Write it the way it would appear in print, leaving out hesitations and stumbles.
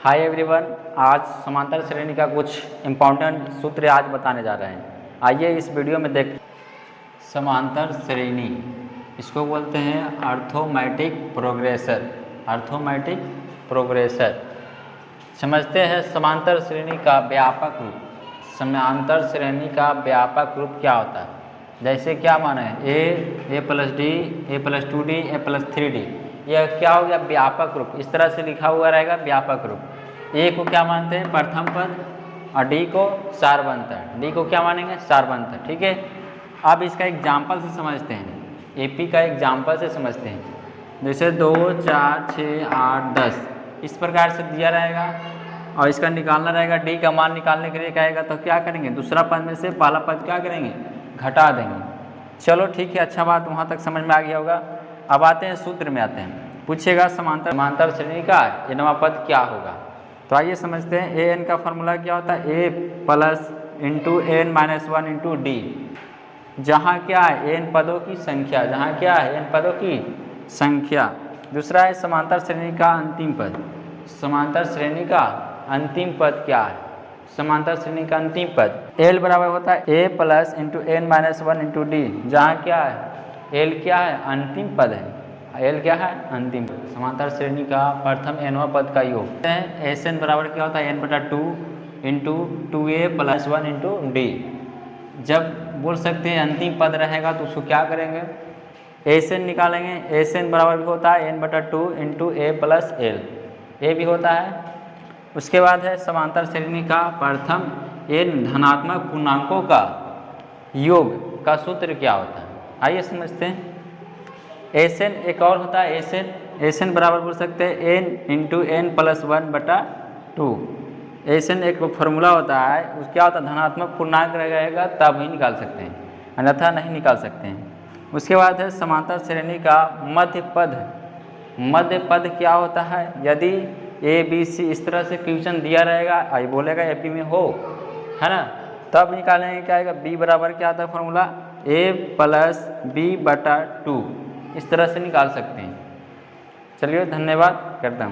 Hi everyone, आज समांतर श्रेणी का कुछ इम्पोर्टेंट सूत्र आज बताने जा रहे हैं। आइए इस वीडियो में देख। समांतर श्रेणी इसको बोलते हैं अर्थोमैटिक प्रोग्रेसर। अर्थोमैटिक प्रोग्रेसर समझते हैं। समांतर श्रेणी का व्यापक रूप। समांतर श्रेणी का व्यापक रूप क्या होता है? जैसे क्या माने ए प्लस डी, ए प्लस 2d, ए प्लस 3d। यह क्या हो गया? व्यापक रूप। इस तरह से लिखा हुआ रहेगा व्यापक रूप। ए को क्या मानते हैं? प्रथम पद, और डी को सारवंतर। डी को क्या मानेंगे? सारवंतर। ठीक है। अब इसका एग्जाम्पल से समझते हैं। एपी का एग्जाम्पल से समझते हैं। जैसे 2, 4, 6, 8, 10 इस प्रकार से दिया रहेगा और इसका निकालना रहेगा। डी का मान निकालने के लिए कहेगा तो क्या करेंगे? दूसरा पद में से पहला पद क्या करेंगे? घटा देंगे। चलो ठीक है, अच्छा बात, वहाँ तक समझ में आ गया होगा। अब आते हैं सूत्र में आते हैं। पूछेगा समांतर श्रेणी का nवां पद क्या होगा? तो आइए समझते हैं। ए एन का फॉर्मूला क्या होता है? A plus into N minus 1 into D. जहाँ क्या है? एन पदों की संख्या। जहाँ क्या है? एन पदों की संख्या। दूसरा है समांतर श्रेणी का अंतिम पद। समांतर श्रेणी का अंतिम पद क्या है? समांतर श्रेणी का अंतिम पद एल बराबर होता है A plus into N minus 1 into D. जहाँ क्या है? एल क्या है? अंतिम पद है। एल क्या है? अंतिम पद। समांतर श्रेणी का प्रथम nवां पद का योग एस एन बराबर क्या होता है? n/2 into 2a plus 1 into D. जब बोल सकते हैं अंतिम पद रहेगा तो उसको क्या करेंगे? एस एन निकालेंगे। एस एन बराबर भी होता है n/2 इंटू ए प्लस एल। ए भी होता है। उसके बाद है समांतर श्रेणी का प्रथम n धनात्मक पूर्णांकों का योग का सूत्र क्या होता है? आइए समझते हैं। एस एन एक और होता है एस एन बराबर बोल सकते हैं n into N plus 1/2। S N एक फॉर्मूला होता है, उस क्या होता है? धनात्मक पूर्णांक रहेगा तब ही निकाल सकते हैं, अन्यथा नहीं निकाल सकते हैं। उसके बाद है समांतर श्रेणी का मध्य पद। मध्य पद क्या होता है? यदि ए बी सी इस तरह से क्वेश्चन दिया रहेगा, आई बोलेगा एपी में हो, है ना, तब निकालेंगे क्या आएगा? बी बराबर क्या आता है फॉर्मूला? ए प्लस b/2। इस तरह से निकाल सकते हैं। चलिए धन्यवाद, करता हूँ।